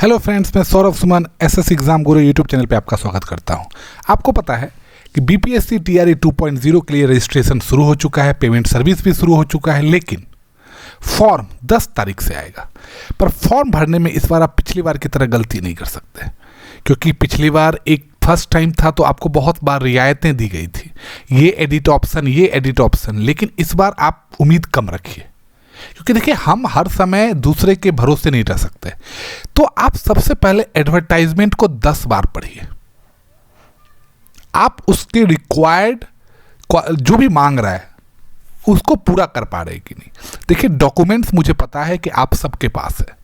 Hello friends, मैं Saurabh Suman SS exam गुरु YouTube channel पे आपका स्वागत करता हूं। आपको पता है कि बीपीएससी टीआरई 2.0 के लिए रजिस्ट्रेशन शुरू हो चुका है, पेमेंट सर्विस भी शुरू हो चुका है, लेकिन फॉर्म 10 तारीख से आएगा। पर फॉर्म भरने में इस बार आप पिछली बार की तरह गलती नहीं कर सकते, क्योंकि पिछली बार एक फर्स्ट टाइम था तो आपको बहुत बार रियायतें दी गई थी, ये एडिट ऑप्शन, लेकिन इस बार आप उम्मीद कम रखिए, क्योंकि देखिए हम हर समय दूसरे के भरोसे नहीं रह सकते। तो आप सबसे पहले एडवर्टाइजमेंट को 10 बार पढ़िए, आप उसके रिक्वायर्ड जो भी मांग रहा है उसको पूरा कर पा रहे कि नहीं। देखिए डॉक्यूमेंट्स मुझे पता है कि आप सबके पास है,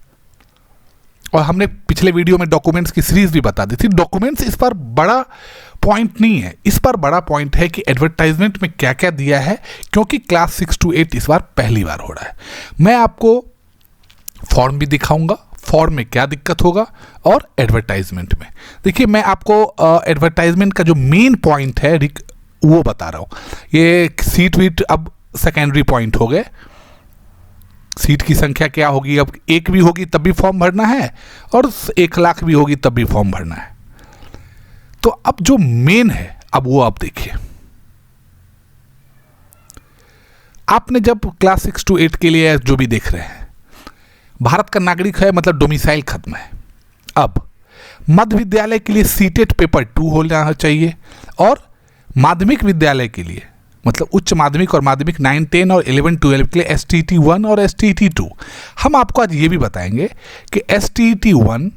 और हमने पिछले वीडियो में डॉक्यूमेंट्स की सीरीज भी बता दी थी। डॉक्यूमेंट्स इस पर बड़ा पॉइंट नहीं है, इस पर बड़ा पॉइंट है कि एडवर्टाइजमेंट में क्या क्या दिया है, क्योंकि क्लास 6 to 8 इस बार पहली बार हो रहा है। मैं आपको फॉर्म भी दिखाऊंगा, फॉर्म में क्या दिक्कत होगा, और एडवर्टाइजमेंट में देखिए मैं आपको एडवर्टाइजमेंट का जो मेन पॉइंट है वो बता रहा हूँ। ये सीट वीट अब सेकेंडरी पॉइंट हो गए, सीट की संख्या क्या होगी, अब 1 भी होगी तब भी फॉर्म भरना है, और 1 लाख भी होगी तब भी फॉर्म भरना है। तो अब जो मेन है अब वो आप देखिए। आपने जब क्लास 6 to 8 के लिए जो भी देख रहे हैं, भारत का नागरिक है मतलब डोमिसाइल खत्म है। अब मध्य विद्यालय के लिए सीटेट पेपर 2 होना चाहिए, और माध्यमिक विद्यालय के लिए मतलब उच्च माध्यमिक और माध्यमिक 9, 10 और 11, 12 के लिए STT 1 और STT 2। हम आपको आज ये भी बताएंगे कि STT 1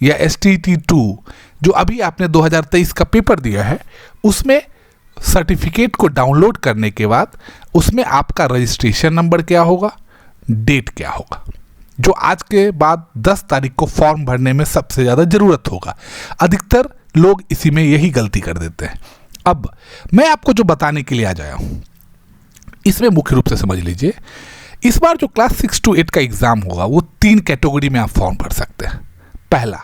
या STT 2 जो अभी आपने 2023 का पेपर दिया है, उसमें सर्टिफिकेट को डाउनलोड करने के बाद उसमें आपका रजिस्ट्रेशन नंबर क्या होगा, डेट क्या होगा, जो आज के बाद 10 तारीख को फॉर्म भरने में सबसे ज़्यादा ज़रूरत होगा। अधिकतर लोग इसी में यही गलती कर देते हैं। अब मैं आपको जो बताने के लिए आ जाया हूँ, इसमें मुख्य रूप से समझ लीजिए, इस बार जो क्लास 6 to 8 का एग्ज़ाम होगा वो 3 कैटेगरी में आप फॉर्म भर सकते हैं। पहला,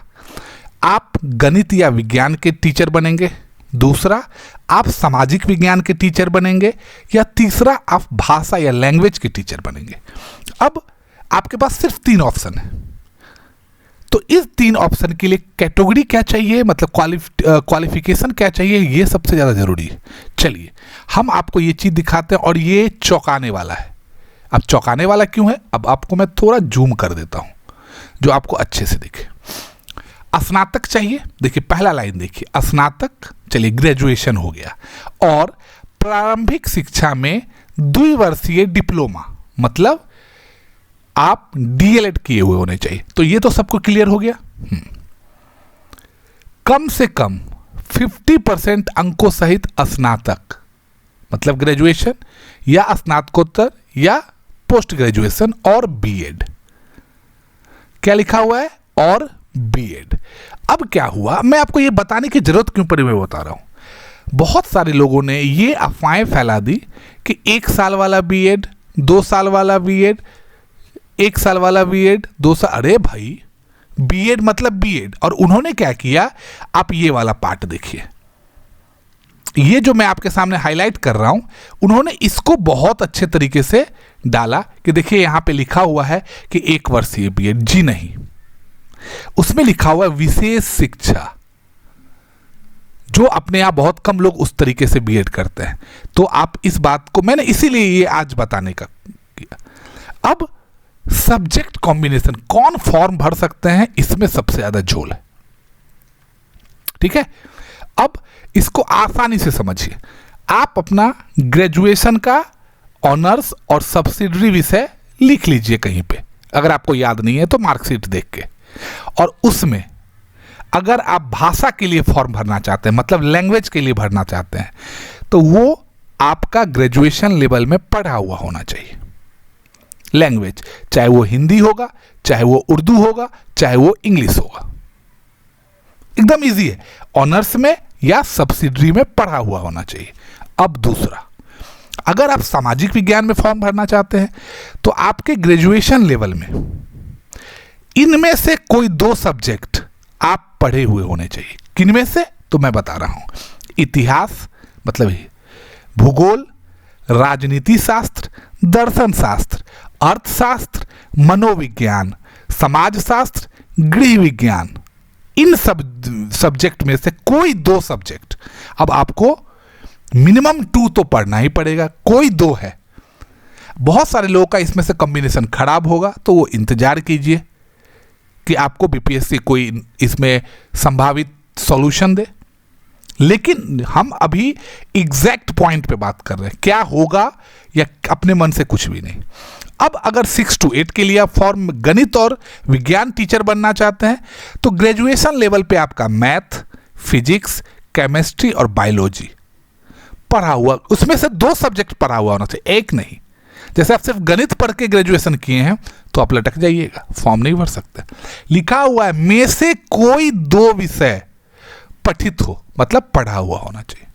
आप गणित या विज्ञान के टीचर बनेंगे, दूसरा आप सामाजिक विज्ञान के टीचर बनेंगे, या तीसरा आप भाषा या लैंग्वेज के टीचर बनेंगे। अब आपके पास सिर्फ 3 ऑप्शन है, तो इस 3 ऑप्शन के लिए कैटेगरी क्या चाहिए, मतलब क्वालिफिकेशन क्या चाहिए, ये सबसे ज़्यादा ज़रूरी है। चलिए हम आपको ये चीज़ दिखाते हैं, और ये चौंकाने वाला है। अब चौंकाने वाला क्यों है, अब आपको मैं थोड़ा जूम कर देता हूँ जो आपको अच्छे से दिखे। स्नातक चाहिए, देखिए पहला लाइन देखिए, स्नातक, चलिए ग्रेजुएशन हो गया, और प्रारंभिक शिक्षा में 2 वर्षीय डिप्लोमा, मतलब आप DLED किए हुए होने चाहिए। तो ये तो सबको क्लियर हो गया। कम से कम 50% अंकों सहित स्नातक, मतलब ग्रेजुएशन या स्नातकोत्तर या पोस्ट ग्रेजुएशन, और बीएड। क्या लिखा हुआ है, और बीएड। अब क्या हुआ, मैं आपको ये बताने की जरूरत क्यों पड़ी, मैं बता रहा हूं। बहुत सारे लोगों ने ये अफवाहें फैला दी कि 1 साल वाला बीएड, 2 साल वाला बीएड, 1 साल वाला बीएड, 2 साल। अरे भाई, बीएड मतलब बीएड। और उन्होंने क्या किया, आप ये वाला पार्ट देखिए, ये जो मैं आपके सामने हाईलाइट कर रहा हूं, उन्होंने इसको बहुत अच्छे तरीके से डाला कि देखिए यहां पे लिखा हुआ है कि 1 वर्षीय बीएड। जी नहीं, उसमें लिखा हुआ है विशेष शिक्षा, जो अपने आप बहुत कम लोग उस तरीके से बीएड करते हैं। तो आप इस बात को, मैंने इसीलिए ये आज बताने का किया। अब सब्जेक्ट कॉम्बिनेशन कौन फॉर्म भर सकते हैं, इसमें सबसे ज्यादा झोल है। ठीक है, अब इसको आसानी से समझिए। आप अपना ग्रेजुएशन का ऑनर्स और सब्सिडरी विषय लिख लीजिए कहीं पे, अगर आपको याद नहीं है तो मार्कशीट देख के, और उसमें अगर आप भाषा के लिए फॉर्म भरना चाहते हैं, मतलब लैंग्वेज के लिए भरना चाहते हैं, तो वो आपका ग्रेजुएशन लेवल में पढ़ा हुआ होना चाहिए। लैंग्वेज चाहे वो हिंदी होगा, चाहे वो उर्दू होगा, चाहे वो इंग्लिश होगा, एकदम इजी है। ऑनर्स में या सब्सिडरी में पढ़ा हुआ होना चाहिए। अब दूसरा, अगर आप सामाजिक विज्ञान में फॉर्म भरना चाहते हैं, तो आपके ग्रेजुएशन लेवल में इनमें से कोई 2 सब्जेक्ट आप पढ़े हुए होने चाहिए। किनमें से, तो मैं बता रहा हूं, इतिहास मतलब भूगोल, राजनीति शास्त्र, दर्शन शास्त्र, अर्थशास्त्र, मनोविज्ञान, समाजशास्त्र गृह विज्ञान, इन सब सब्जेक्ट में से कोई 2 सब्जेक्ट, अब आपको मिनिमम 2 तो पढ़ना ही पड़ेगा, कोई 2 है। बहुत सारे लोगों का इसमें से कॉम्बिनेशन खराब होगा, तो वो इंतजार कीजिए कि आपको बीपीएससी कोई इसमें संभावित सॉल्यूशन दे। लेकिन हम अभी एग्जैक्ट पॉइंट पे बात कर रहे हैं, क्या होगा या अपने मन से कुछ भी नहीं। अब अगर 6 to 8 के लिए आप फॉर्म गणित और विज्ञान टीचर बनना चाहते हैं तो ग्रेजुएशन लेवल पे आपका मैथ, फिजिक्स, केमिस्ट्री और बायोलॉजी पढ़ा हुआ, उसमें से 2 सब्जेक्ट पढ़ा हुआ होना चाहिए, एक नहीं। जैसे आप सिर्फ गणित पढ़ के ग्रेजुएशन किए हैं तो आप लटक जाइएगा, फॉर्म नहीं भर सकते। लिखा हुआ है में से कोई 2 विषय पठित हो, मतलब पढ़ा हुआ होना चाहिए।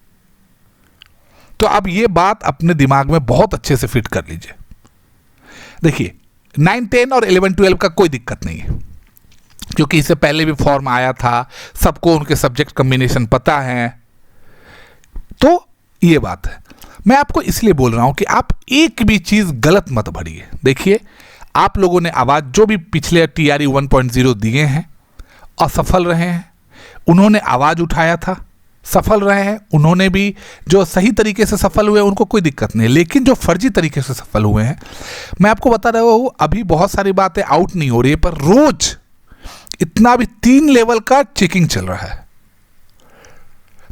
तो अब ये बात अपने दिमाग में बहुत अच्छे से फिट कर लीजिए। देखिए 9, 10 और 11, 12 का कोई दिक्कत नहीं है, क्योंकि इससे पहले भी फॉर्म आया था, सबको उनके सब्जेक्ट कॉम्बिनेशन पता है, तो ये बात है। मैं आपको इसलिए बोल रहा हूं कि आप एक भी चीज गलत मत भरिए। देखिए आप लोगों ने आवाज जो भी पिछले TRE 1.0 दिए हैं असफल रहे हैं, उन्होंने आवाज उठाया था, सफल रहे हैं, उन्होंने भी जो सही तरीके से सफल हुए उनको कोई दिक्कत नहीं, लेकिन जो फर्जी तरीके से सफल हुए हैं, मैं आपको बता रहा हूँ अभी बहुत सारी बातें आउट नहीं हो रही है, पर रोज इतना भी 3 लेवल का चेकिंग चल रहा है।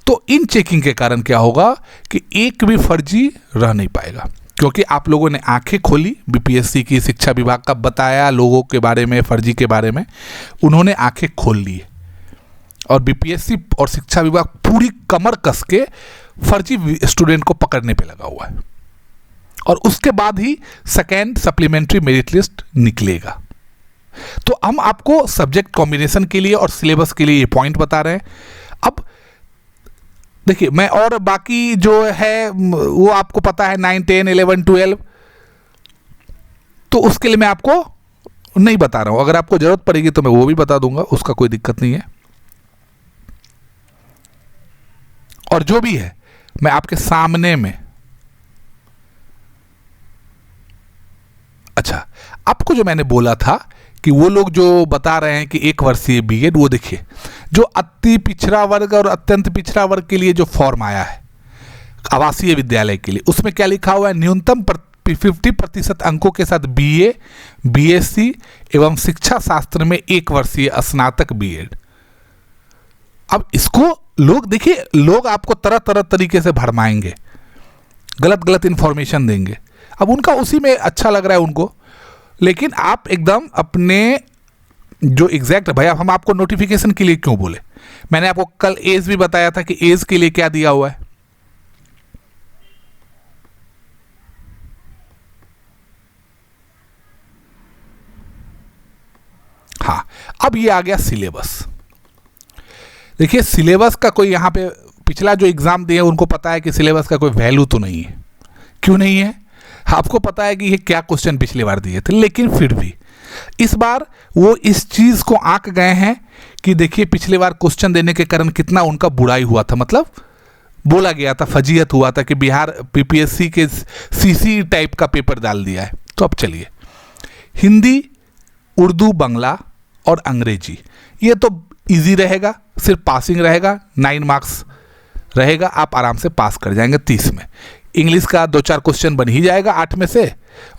तो इन चेकिंग के कारण क्या होगा कि एक भी फर्जी रह नहीं पाएगा, क्योंकि आप लोगों ने आंखें खोली, बीपीएससी की शिक्षा विभाग का बताया लोगों के बारे में, फर्जी के बारे में, उन्होंने आंखें खोल ली और बीपीएससी और शिक्षा विभाग पूरी कमर कस के फर्जी स्टूडेंट को पकड़ने पे लगा हुआ है, और उसके बाद ही सेकेंड सप्लीमेंट्री मेरिट लिस्ट निकलेगा। तो हम आपको सब्जेक्ट कॉम्बिनेशन के लिए और सिलेबस के लिए ये पॉइंट बता रहे हैं। अब देखिए मैं और बाकी जो है वो आपको पता है 9, 10, 11, 12, तो उसके लिए मैं आपको नहीं बता रहा हूं। अगर आपको जरूरत पड़ेगी तो मैं वो भी बता दूंगा, उसका कोई दिक्कत नहीं है। और जो भी है मैं आपके सामने में, अच्छा आपको जो मैंने बोला था कि वो लोग जो बता रहे हैं कि 1 वर्षीय बीएड, वो देखिए जो अति पिछड़ा वर्ग और अत्यंत पिछड़ा वर्ग के लिए जो फॉर्म आया है आवासीय विद्यालय के लिए, उसमें क्या लिखा हुआ है, न्यूनतम 50% अंकों के साथ BA, BSc एवं शिक्षा शास्त्र में 1 वर्षीय स्नातक बीएड। अब इसको लोग देखिए, लोग आपको तरह तरह तरीके से भरमाएंगे, गलत गलत इंफॉर्मेशन देंगे, अब उनका उसी में अच्छा लग रहा है उनको, लेकिन आप एकदम अपने जो एग्जैक्ट, भैया हम आपको नोटिफिकेशन के लिए क्यों बोले, मैंने आपको कल एज भी बताया था कि एज के लिए क्या दिया हुआ है। हाँ, अब ये आ गया सिलेबस। देखिए सिलेबस का कोई यहाँ पे पिछला जो एग्जाम दिए उनको पता है कि सिलेबस का कोई वैल्यू तो नहीं है। क्यों नहीं है? आपको पता है कि ये क्या क्वेश्चन पिछली बार दिए थे, लेकिन फिर भी इस बार वो इस चीज को आंक गए हैं कि देखिए पिछली बार क्वेश्चन देने के कारण कितना उनका बुराई हुआ था, मतलब बोला गया था, फजीयत हुआ था कि बिहार पीपीएससी के सीसी टाइप का पेपर डाल दिया है। तो अब चलिए, हिंदी, उर्दू, बांग्ला और अंग्रेजी, ये तो इजी रहेगा, सिर्फ पासिंग रहेगा, 9 मार्क्स रहेगा, आप आराम से पास कर जाएंगे 30 में। इंग्लिश का 2-4 क्वेश्चन बन ही जाएगा 8 में से,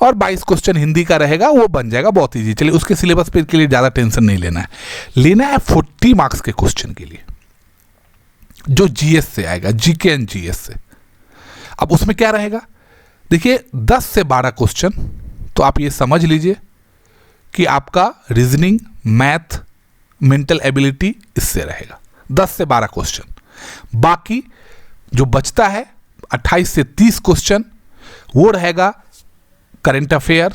और 22 क्वेश्चन हिंदी का रहेगा, वो बन जाएगा बहुत इजी। चलिए उसके सिलेबस पे के लिए ज़्यादा टेंशन नहीं लेना है, लेना है 40 मार्क्स के क्वेश्चन के लिए जो जीएस से आएगा, जीके एंड जीएस से। अब उसमें क्या रहेगा, देखिए 10 से 12 क्वेश्चन, तो आप ये समझ लीजिए कि आपका रीजनिंग, मैथ, मेंटल एबिलिटी इससे रहेगा 10 से 12 क्वेश्चन। बाकी जो बचता है 28 से 30 क्वेश्चन, वो रहेगा करंट अफेयर,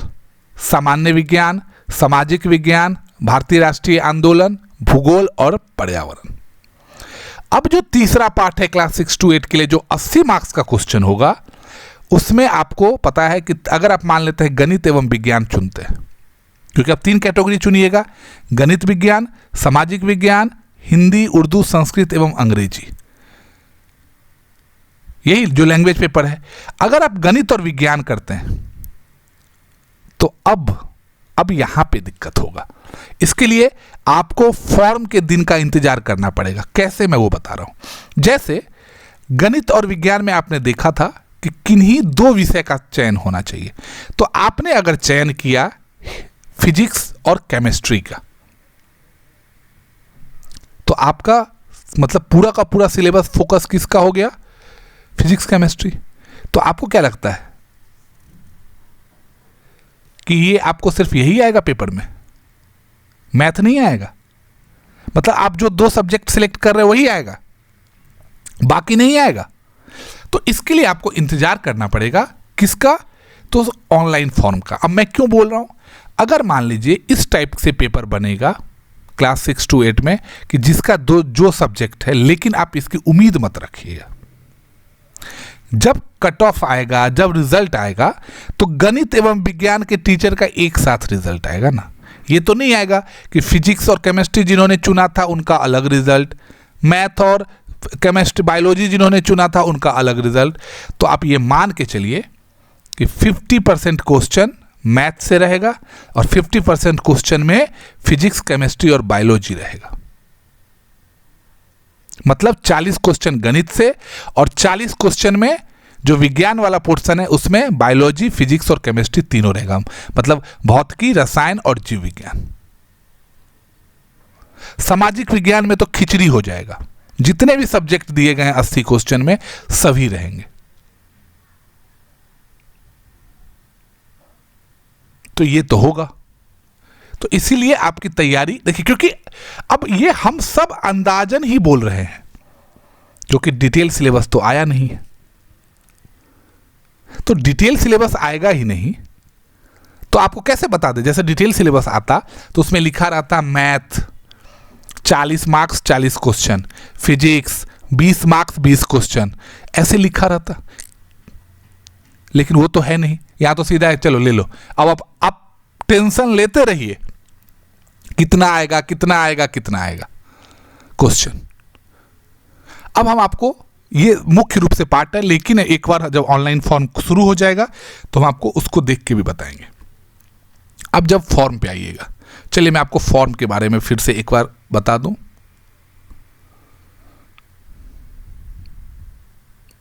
सामान्य विज्ञान, सामाजिक विज्ञान, भारतीय राष्ट्रीय आंदोलन, भूगोल और पर्यावरण। अब जो तीसरा पार्ट है क्लास 6 to 8 के लिए, जो 80 मार्क्स का क्वेश्चन होगा, उसमें आपको पता है कि अगर आप मान लेते हैं गणित एवं विज्ञान चुनते हैं, क्योंकि आप 3 कैटेगरी चुनिएगा, गणित विज्ञान, सामाजिक विज्ञान, हिंदी, उर्दू, संस्कृत एवं अंग्रेजी, यही जो लैंग्वेज पेपर है। अगर आप गणित और विज्ञान करते हैं तो अब यहां पे दिक्कत होगा। इसके लिए आपको फॉर्म के दिन का इंतजार करना पड़ेगा। कैसे, मैं वो बता रहा हूं। जैसे गणित और विज्ञान में आपने देखा था कि किन्हीं दो विषय का चयन होना चाहिए, तो आपने अगर चयन किया फिजिक्स और केमिस्ट्री का, तो आपका मतलब पूरा का पूरा सिलेबस फोकस किसका हो गया? Physics chemistry. तो आपको क्या लगता है कि ये आपको सिर्फ यही आएगा पेपर में, मैथ नहीं आएगा? मतलब आप जो दो सब्जेक्ट सिलेक्ट कर रहे हैं वही आएगा, बाकी नहीं आएगा। तो इसके लिए आपको इंतजार करना पड़ेगा किसका? तो ऑनलाइन फॉर्म का। अब मैं क्यों बोल रहा हूं, अगर मान लीजिए इस टाइप से पेपर बनेगा क्लास 6 to 8 में कि जिसका जो सब्जेक्ट है, लेकिन आप इसकी उम्मीद मत रखिएगा। जब कट ऑफ आएगा, जब रिजल्ट आएगा, तो गणित एवं विज्ञान के टीचर का एक साथ रिजल्ट आएगा ना। ये तो नहीं आएगा कि फिजिक्स और केमिस्ट्री जिन्होंने चुना था उनका अलग रिजल्ट, मैथ और केमिस्ट्री बायोलॉजी जिन्होंने चुना था उनका अलग रिजल्ट। तो आप ये मान के चलिए कि 50% क्वेश्चन मैथ से रहेगा और 50% क्वेश्चन में फिजिक्स, केमिस्ट्री और बायोलॉजी रहेगा। मतलब 40 क्वेश्चन गणित से और 40 क्वेश्चन में जो विज्ञान वाला पोर्शन है उसमें बायोलॉजी, फिजिक्स और केमिस्ट्री तीनों रहेगा। मतलब भौतिकी, रसायन और जीव विज्ञान। सामाजिक विज्ञान में तो खिचड़ी हो जाएगा, जितने भी सब्जेक्ट दिए गए हैं 80 क्वेश्चन में सभी रहेंगे। तो ये तो होगा। तो इसीलिए आपकी तैयारी देखिए, क्योंकि अब ये हम सब अंदाजन ही बोल रहे हैं, क्योंकि डिटेल सिलेबस तो आया नहीं है। तो डिटेल सिलेबस आएगा ही नहीं तो आपको कैसे बता दे? जैसे डिटेल सिलेबस आता तो उसमें लिखा रहता math 40 marks 40 question, physics 20 marks 20 question, ऐसे लिखा रहता। लेकिन वो तो है नहीं, यहां तो सीधा है चलो ले लो। अब आप टेंशन लेते रहिए कितना आएगा कितना आएगा कितना आएगा क्वेश्चन। अब हम आपको, ये मुख्य रूप से पार्ट है, लेकिन एक बार जब ऑनलाइन फॉर्म शुरू हो जाएगा तो हम आपको उसको देख के भी बताएंगे। अब जब फॉर्म पे आइएगा, चलिए मैं आपको फॉर्म के बारे में फिर से एक बार बता दूं।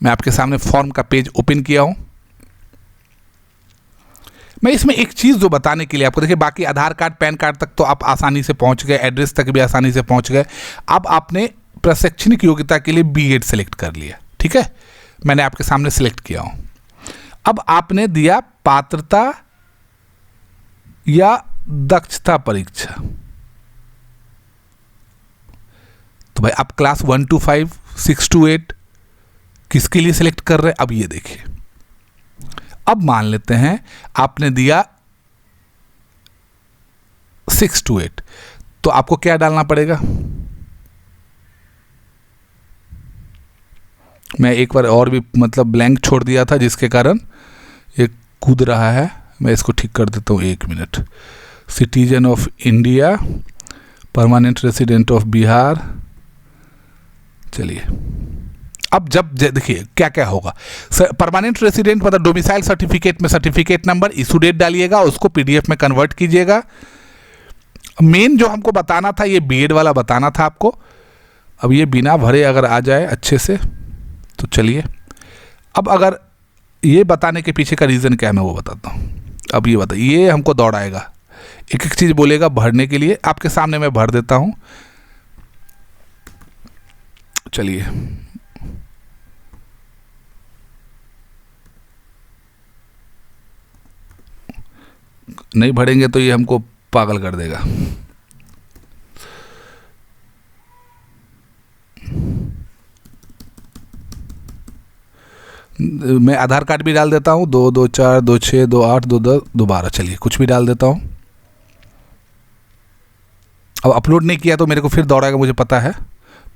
मैं आपके सामने फॉर्म का पेज ओपन किया हूं। मैं इसमें एक चीज जो बताने के लिए आपको, देखिए बाकी आधार कार्ड, पैन कार्ड तक तो आप आसानी से पहुंच गए, एड्रेस तक भी आसानी से पहुंच गए। अब आपने प्रशैक्षणिक योग्यता के लिए बीएड सेलेक्ट कर लिया, ठीक है, मैंने आपके सामने सेलेक्ट किया हूं। अब आपने दिया पात्रता या दक्षता परीक्षा। तो भाई आप क्लास 1 to 5, 6 to 8 किसके लिए सिलेक्ट कर रहे हैं? अब ये देखिए, अब मान लेते हैं आपने दिया 6 to 8, तो आपको क्या डालना पड़ेगा? मैं एक बार और भी मतलब ब्लैंक छोड़ दिया था जिसके कारण ये कूद रहा है, मैं इसको ठीक कर देता हूँ 1 minute. Citizen of India, permanent resident of Bihar. चलिए अब जब देखिए क्या क्या होगा। परमानेंट रेसिडेंट मतलब डोमिसाइल सर्टिफिकेट में सर्टिफिकेट नंबर, इशू डेट डालिएगा, उसको पीडीएफ में कन्वर्ट कीजिएगा। मेन जो हमको बताना था ये बीएड वाला बताना था आपको। अब ये बिना भरे अगर आ जाए अच्छे से तो चलिए, अब अगर ये बताने के पीछे का रीज़न क्या है मैं वो बताता हूँ। अब ये बताइए, ये हमको दौड़ाएगा, एक एक चीज़ बोलेगा भरने के लिए, आपके सामने मैं भर देता हूँ। चलिए नहीं भरेंगे तो ये हमको पागल कर देगा। मैं आधार कार्ड भी डाल देता हूँ, 2 2 4 2 6 2 8 2 10 2 12, चलिए कुछ भी डाल देता हूँ। अब अपलोड नहीं किया तो मेरे को फिर दौड़ाएगा, मुझे पता है,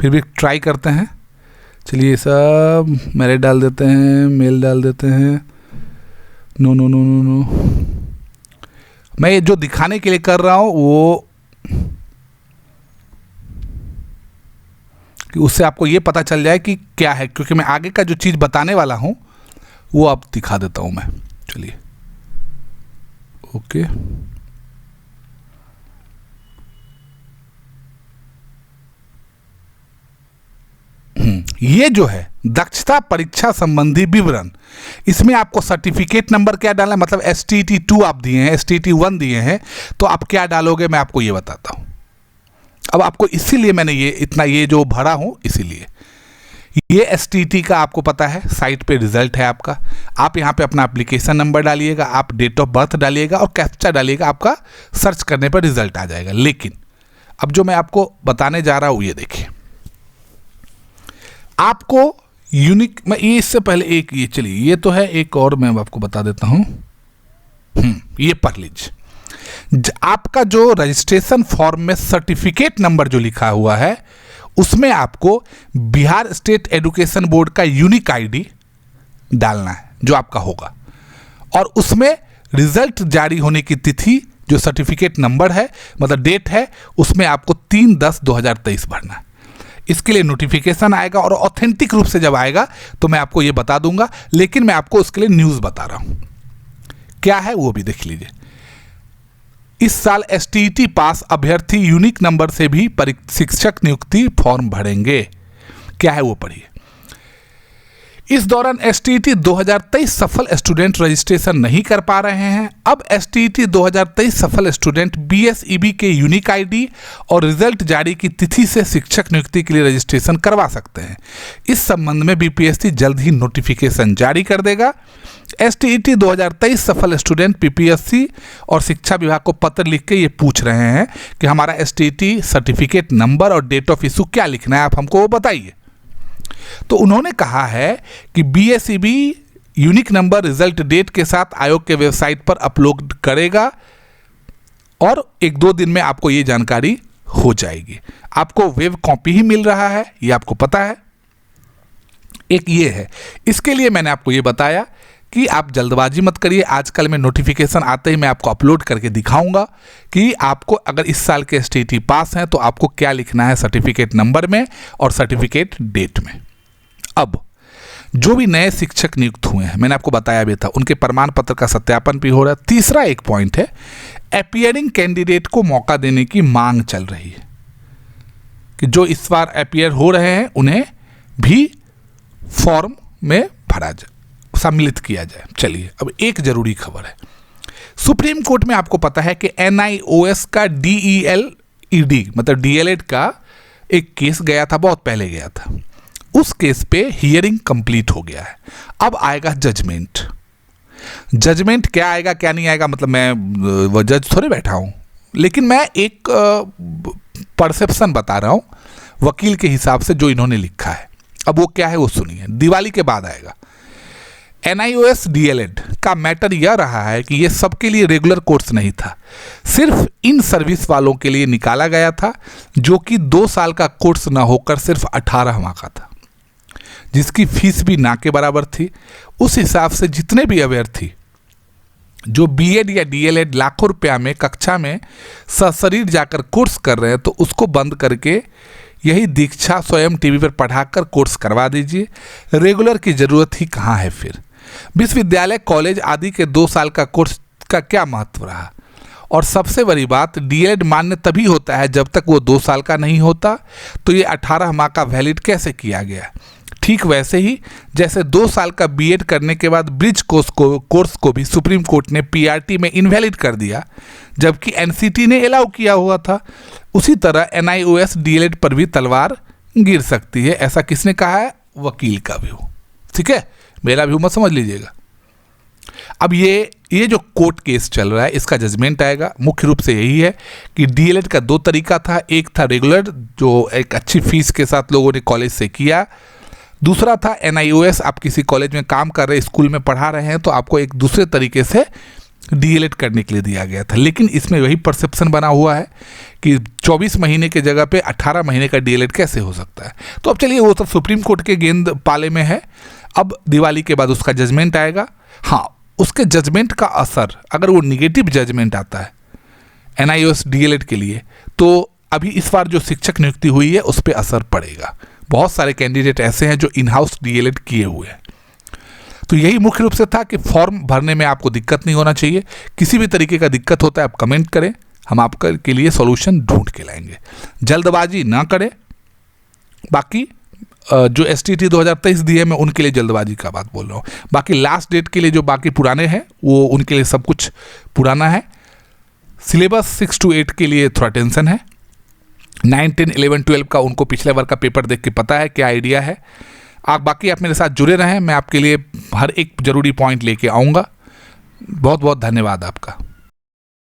फिर भी ट्राई करते हैं। चलिए सब मेरे डाल देते हैं, मेल डाल देते हैं। No no no no no, मैं ये जो दिखाने के लिए कर रहा हूँ वो कि उससे आपको ये पता चल जाए कि क्या है, क्योंकि मैं आगे का जो चीज़ बताने वाला हूँ वो आप दिखा देता हूँ मैं। चलिए ओके, ये जो है दक्षता परीक्षा संबंधी विवरण, इसमें आपको सर्टिफिकेट नंबर क्या डालना है, मतलब STT 2 आप दिए हैं, STT 1 दिए हैं, तो आप क्या डालोगे मैं आपको ये बताता हूँ। अब आपको इसीलिए मैंने ये इतना ये जो भरा हूँ, इसीलिए ये STT का आपको पता है, साइट पे रिजल्ट है आपका। आप यहाँ पे अपना एप्लीकेशन नंबर डालिएगा, आप डेट ऑफ बर्थ डालिएगा और कैप्चा डालिएगा, आपका सर्च करने पर रिजल्ट आ जाएगा। लेकिन अब जो मैं आपको बताने जा रहा हूँ ये देखिए, आपको यूनिक, मैं ये इससे पहले एक ये चलिए ये तो है, एक और मैं आपको बता देता हूँ। ये पढ़ लीजिए, आपका जो रजिस्ट्रेशन फॉर्म में सर्टिफिकेट नंबर जो लिखा हुआ है उसमें आपको बिहार स्टेट एजुकेशन बोर्ड का यूनिक ID डालना है जो आपका होगा, और उसमें रिजल्ट जारी होने की तिथि जो सर्टिफिकेट नंबर है, मतलब डेट है, उसमें आपको 3/10/2023 भरना है। इसके लिए नोटिफिकेशन आएगा और ऑथेंटिक रूप से जब आएगा तो मैं आपको ये बता दूंगा, लेकिन मैं आपको उसके लिए न्यूज़ बता रहा हूँ क्या है वो भी देख लीजिए। इस साल STT पास अभ्यर्थी यूनिक नंबर से भी शिक्षक नियुक्ति फॉर्म भरेंगे। क्या है वो पढ़िए। इस दौरान STT 2023 सफल स्टूडेंट रजिस्ट्रेशन नहीं कर पा रहे हैं। अब STT 2023 सफल स्टूडेंट BSEB के यूनिक ID और रिजल्ट जारी की तिथि से शिक्षक नियुक्ति के लिए रजिस्ट्रेशन करवा सकते हैं। इस संबंध में BPSC जल्द ही नोटिफिकेशन जारी कर देगा। STT 2023 सफल स्टूडेंट PPSC और शिक्षा विभाग को पत्र लिख के ये पूछ रहे हैं कि हमारा STT सर्टिफिकेट नंबर और डेट ऑफ इशू क्या लिखना है, आप हमको वो बताइए। तो उन्होंने कहा है कि BSEB unique number result date के साथ आयोग के वेबसाइट पर अपलोड करेगा और 1-2 दिन में आपको ये जानकारी हो जाएगी। आपको वेब कॉपी ही मिल रहा है, ये आपको पता है। एक ये है, इसके लिए मैंने आपको ये बताया कि आप जल्दबाजी मत करिए। आजकल में नोटिफिकेशन आते ही मैं आपको अपलोड करके दिखाऊंगा कि आपको अगर इस साल के STT पास हैं तो आपको क्या लिखना है सर्टिफिकेट नंबर में और सर्टिफिकेट डेट में। अब जो भी नए शिक्षक नियुक्त हुए हैं, मैंने आपको बताया भी था, उनके प्रमाण पत्र का सत्यापन भी हो रहा है। तीसरा एक पॉइंट है, अपीयरिंग कैंडिडेट को मौका देने की मांग चल रही है कि जो इस बार अपीयर हो रहे हैं उन्हें भी फॉर्म में भरा जाए, सम्मिलित किया जाए। चलिए अब एक जरूरी खबर है, सुप्रीम कोर्ट में आपको पता है कि NIOS का DELED मतलब DLED का एक केस गया था, बहुत पहले गया था। उस केस पे हियरिंग कंप्लीट हो गया है। अब आएगा जजमेंट। जजमेंट क्या आएगा क्या नहीं आएगा, मतलब मैं वो जज थोड़े बैठा हूं, लेकिन मैं एक परसेप्शन बता रहा हूं वकील के हिसाब से जो इन्होंने लिखा है। अब वो क्या है वो सुनिए, दिवाली के बाद आएगा। NIOS DLED का मैटर यह रहा है कि ये सबके लिए रेगुलर कोर्स नहीं था, सिर्फ इन सर्विस वालों के लिए निकाला गया था, जो कि 2 साल का कोर्स ना होकर सिर्फ 18 माह का था, जिसकी फीस भी ना के बराबर थी। उस हिसाब से जितने भी अभ्यर्थी जो BEd या DLED लाखों रुपया में कक्षा में सशरीर जाकर कोर्स कर रहे हैं, तो उसको बंद करके यही दीक्षा स्वयं टीवी पर पढ़ाकर कोर्स करवा दीजिए। रेगुलर की ज़रूरत ही कहाँ है फिर। विश्वविद्यालय, कॉलेज आदि के 2 साल का कोर्स का क्या महत्व रहा। और सबसे बड़ी बात, DLED मान्य तभी होता है जब तक वो 2 साल का नहीं होता, तो ये 18 माह का वैलिड कैसे किया गया। ठीक वैसे ही जैसे 2 साल का BEd करने के बाद ब्रिज कोर्स को भी सुप्रीम कोर्ट ने PRT में इनवैलिड कर दिया, जबकि NCT ने अलाउ किया हुआ था। उसी तरह NIOS DLED पर भी तलवार गिर सकती है। ऐसा किसने कहा है? वकील का व्यू। ठीक है, मेरा व्यू मत समझ लीजिएगा। अब ये जो कोर्ट केस चल रहा है, इसका जजमेंट आएगा। मुख्य रूप से यही है कि DLED का 2 तरीका था। एक था रेगुलर, जो एक अच्छी फीस के साथ लोगों ने कॉलेज से किया। दूसरा था NIOS, आप किसी कॉलेज में काम कर रहे, स्कूल में पढ़ा रहे हैं, तो आपको एक दूसरे तरीके से DLED करने के लिए दिया गया था। लेकिन इसमें वही परसेप्शन बना हुआ है कि 24 महीने के जगह पे 18 महीने का DLED कैसे हो सकता है। तो अब चलिए, वो सब सुप्रीम कोर्ट के गेंद पाले में है। अब दिवाली के बाद उसका जजमेंट आएगा। हाँ, उसके जजमेंट का असर, अगर वो निगेटिव जजमेंट आता है NIOS DLED के लिए, तो अभी इस बार जो शिक्षक नियुक्ति हुई है उस पर असर पड़ेगा। बहुत सारे कैंडिडेट ऐसे हैं जो इन हाउस DLED किए हुए हैं। तो यही मुख्य रूप से था कि फॉर्म भरने में आपको दिक्कत नहीं होना चाहिए। किसी भी तरीके का दिक्कत होता है आप कमेंट करें, हम आपके लिए सॉल्यूशन ढूंढ के लाएंगे। जल्दबाजी ना करें। बाकी जो STT 2023 दी है मैं उनके लिए जल्दबाजी का बात बोल रहा हूँ। बाकी लास्ट डेट के लिए जो बाकी पुराने हैं वो उनके लिए सब कुछ पुराना है। सिलेबस 6 to 8 के लिए थोड़ा टेंशन है। 9, 10, 11, 12 का उनको पिछले बार का पेपर देख के पता है क्या आइडिया है। बाकी आप मेरे साथ जुड़े रहें, मैं आपके लिए हर एक ज़रूरी पॉइंट लेके आऊँगा। बहुत बहुत धन्यवाद आपका।